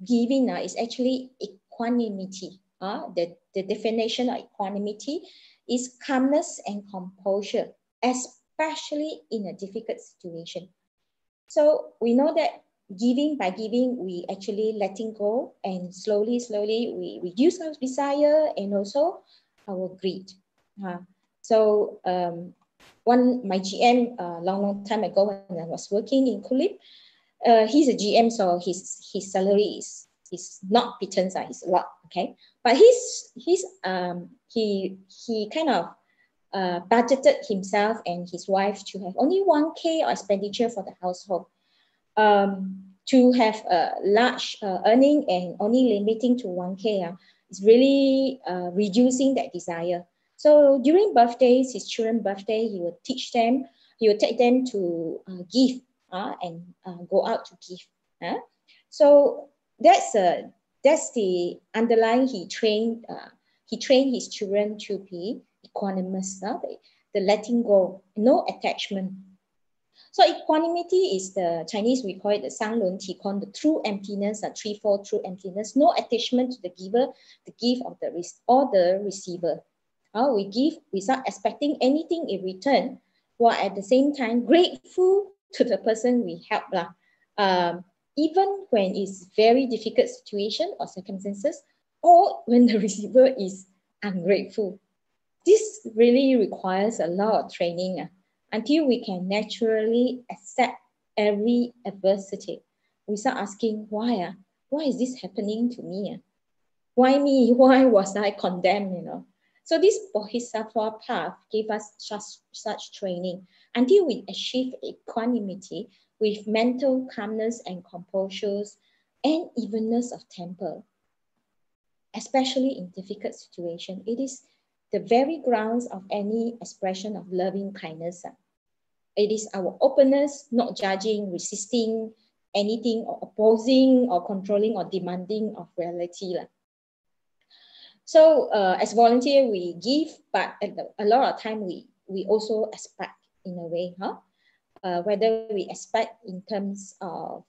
giving is actually equanimity. The definition of equanimity is calmness and composure, as especially in a difficult situation. So we know that by giving, we actually letting go, and slowly, we reduce our desire and also our greed. So my GM, long time ago when I was working in Kulip, he's a GM, so his salary is not pittance, it's a lot, okay. But he kind of budgeted himself and his wife to have only 1K expenditure for the household. To have a large earning and only limiting to 1K is really reducing that desire. So during birthdays, his children's birthday, he would take them to give and go out to give. So that's the underlying. He trained his children to be equanimous, the letting go, no attachment. So equanimity is the Chinese, we call it the Sang Lun Ti Kon, the true emptiness, threefold true emptiness, no attachment to the giver, the gift of the receiver. We give without expecting anything in return, while at the same time grateful to the person we help. Even when it's very difficult situation or circumstances, or when the receiver is ungrateful. This really requires a lot of training until we can naturally accept every adversity without asking why. Why is this happening to me? Why me? Why was I condemned? So this Bodhisattva path gave us such training until we achieve equanimity with mental calmness and composure and evenness of temper. Especially in difficult situations, it is the very grounds of any expression of loving kindness. It is our openness, not judging, resisting anything, or opposing, or controlling, or demanding of reality. So as volunteer, we give, but a lot of time we also expect in a way, whether we expect in terms of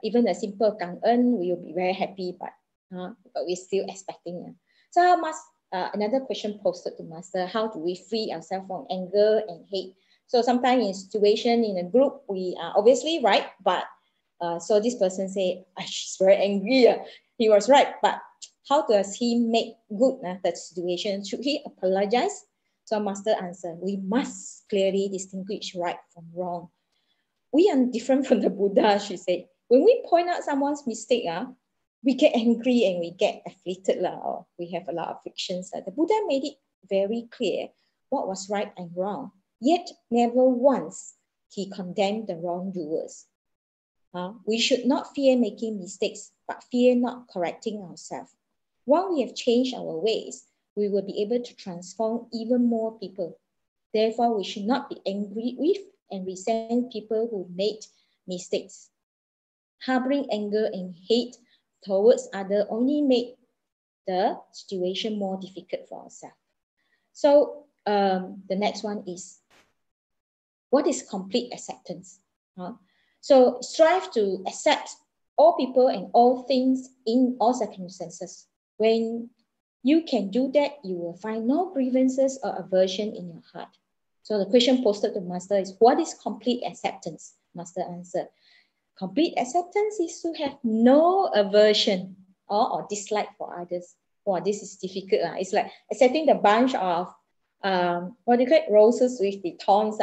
even a simple Kang En, we will be very happy, but we're still expecting. So another question posted to Master: how do we free ourselves from anger and hate? So sometimes in situation in a group, we are obviously right, but so this person say, she's very angry. He was right, but how does he make good that situation? Should he apologize? So Master answered, we must clearly distinguish right from wrong. We are different from the Buddha, she said. When we point out someone's mistake, we get angry and we get afflicted, or we have a lot of frictions. The Buddha made it very clear what was right and wrong, yet never once he condemned the wrongdoers. We should not fear making mistakes, but fear not correcting ourselves. Once we have changed our ways, we will be able to transform even more people. Therefore, we should not be angry with and resent people who made mistakes. Harboring anger and hate towards others only make the situation more difficult for ourselves. So the next one is, what is complete acceptance? So strive to accept all people and all things in all circumstances. When you can do that, you will find no grievances or aversion in your heart. So the question posted to Master is, what is complete acceptance? Master answered, complete acceptance is to have no aversion or dislike for others. Wow, this is difficult. It's like accepting the bunch of roses with the thorns.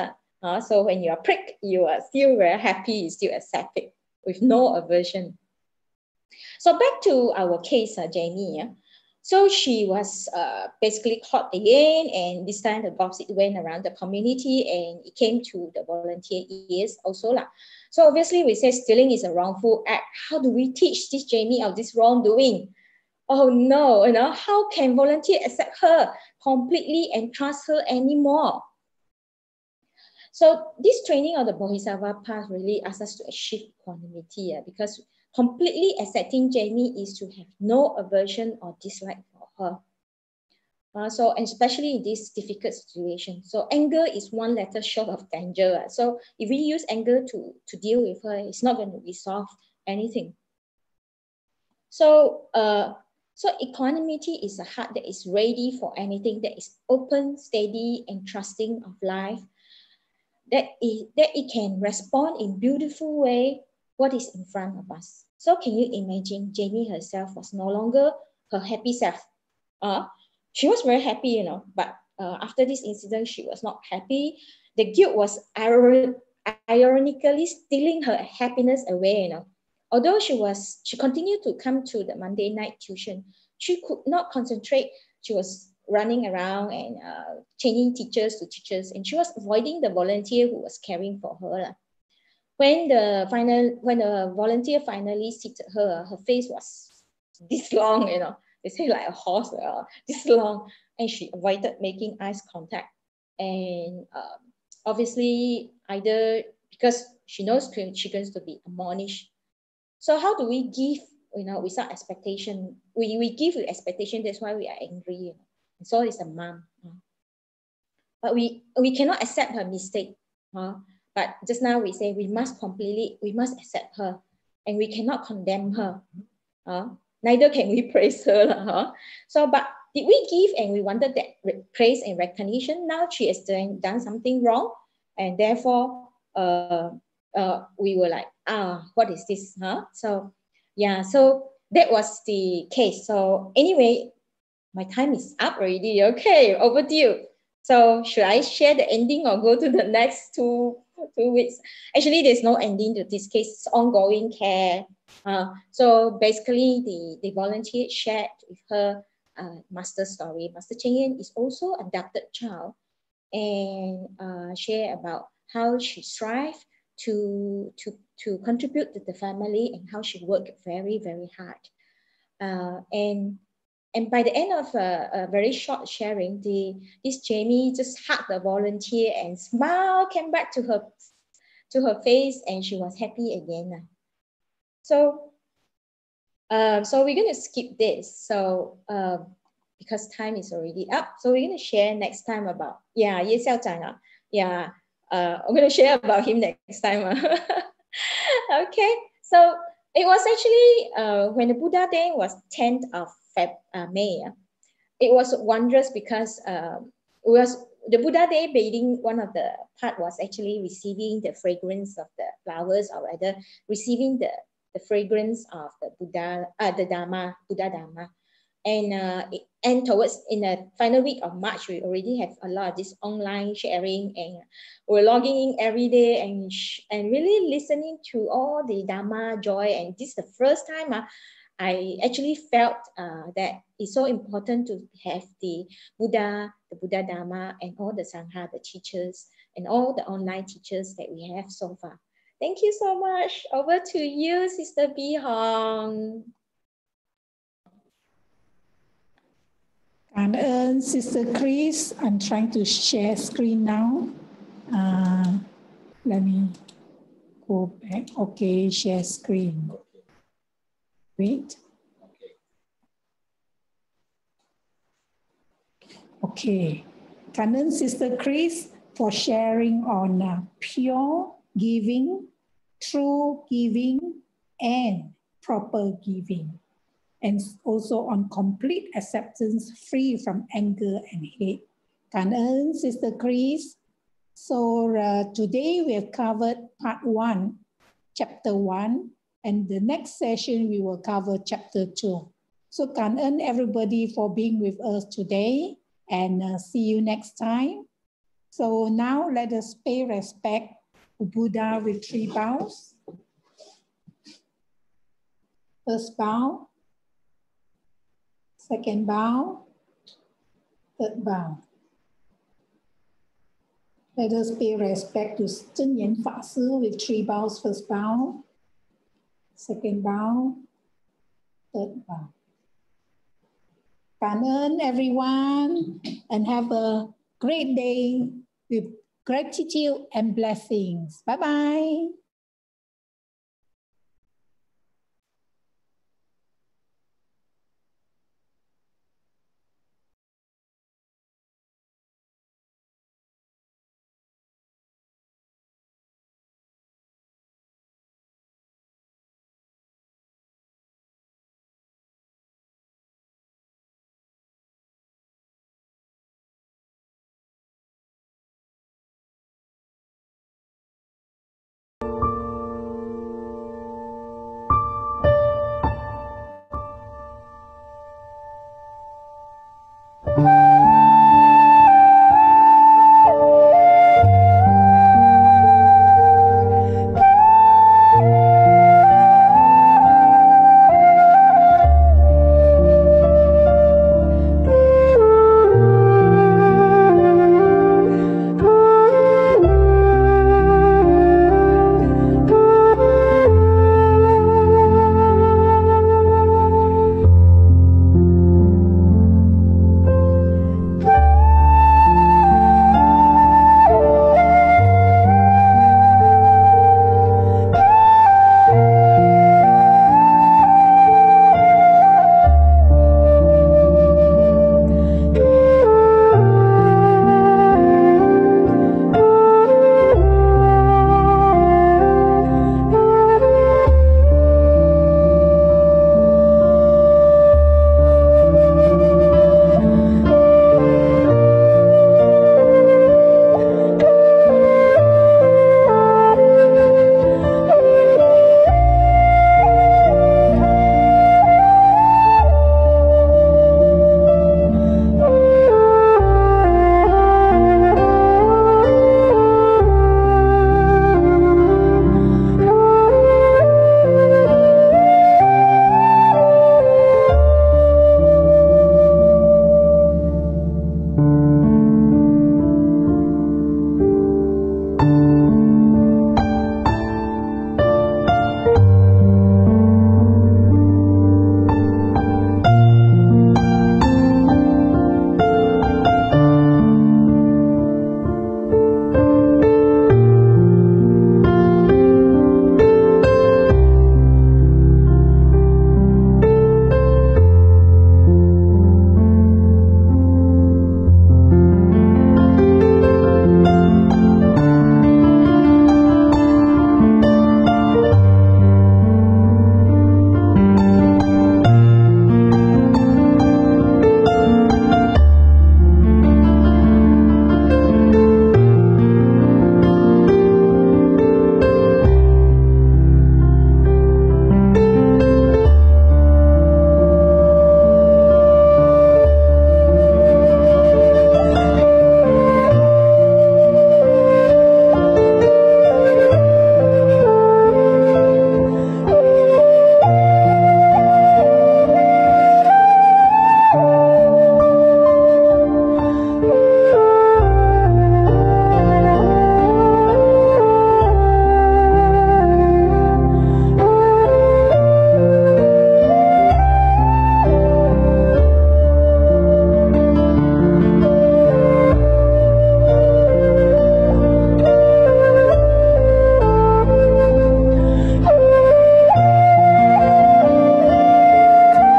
So when you are pricked, you are still very happy, you still accept it with no aversion. So back to our case, Jamie. So she was basically caught again, and this time the gossip went around the community and it came to the volunteer ears also. So obviously we say stealing is a wrongful act. How do we teach this Jamie of this wrongdoing? Oh no, how can volunteer accept her completely and trust her anymore? So this training of the Bodhisattva path really asks us to achieve equanimity, because completely accepting Jamie is to have no aversion or dislike for her. So especially in this difficult situation. So anger is one letter short of danger. So if we use anger to deal with her, it's not going to resolve anything. So equanimity is a heart that is ready for anything, that is open, steady, and trusting of life, that it can respond in beautiful way what is in front of us. So can you imagine Jamie herself was no longer her happy self. She was very happy, you know, but after this incident, she was not happy. The guilt was ironically stealing her happiness away, you know. Although she continued to come to the Monday night tuition, she could not concentrate. She was running around and changing teachers to teachers, and she was avoiding the volunteer who was caring for her. When the volunteer finally seated her, her face was this long, you know, they say like a horse, this long, and she avoided making eye contact. And obviously, either because she knows she's going to be admonished. So how do we give, you know, without expectation? We give with expectation, that's why we are angry. You know? And so is the mom. But we cannot accept her mistake. But just now we say we must accept her, and we cannot condemn her. Neither can we praise her. So, but did we give and we wanted that praise and recognition? Now she has done something wrong, and therefore we were like, what is this? So yeah, so that was the case. So anyway, my time is up already. Okay, overdue. So should I share the ending or go to the next two weeks? Actually, there's no ending to this case. It's ongoing care. So basically, the volunteer shared with her master story. Master Cheng Yen is also an adopted child, and share about how she strived to contribute to the family and how she worked very, very hard. And by the end of a very short sharing, this Jamie just hugged the volunteer and smile came back to her face, and she was happy again. So we're going to skip this. So because time is already up, so we're going to share next time about Ye Xiaozhang. Yeah, I'm going to share about him next time. Okay, so it was actually when the Buddha Day was 10th of May. It was wondrous because it was the Buddha Day bathing. One of the part was actually receiving the fragrance of the flowers, or rather receiving the fragrance of the Buddha, the Dharma, Buddha Dharma. And towards in the final week of March, we already have a lot of this online sharing, and we're logging in every day and really listening to all the Dharma joy. And this is the first time I actually felt that it's so important to have the Buddha Dharma, and all the Sangha, the teachers, and all the online teachers that we have so far. Thank you so much. Over to you, Sister Bee Hong. Cảm ơn Sister Chris. I'm trying to share screen now. Let me go back. Okay, share screen. Wait. Okay. Cảm ơn Sister Chris for sharing on pure giving, true giving, and proper giving. And also on complete acceptance, free from anger and hate. Cảm ơn Sister Chris. So today we have covered part 1, chapter 1, and the next session we will cover chapter 2. So cảm ơn everybody for being with us today, and see you next time. So now let us pay respect to Buddha with 3 bows. First bow. Second bow, third bow. Let us pay respect to Zhen Yan Fa Sư with 3 bows. First bow, second bow, third bow. Cảm ơn everyone, and have a great day with gratitude and blessings. Bye-bye.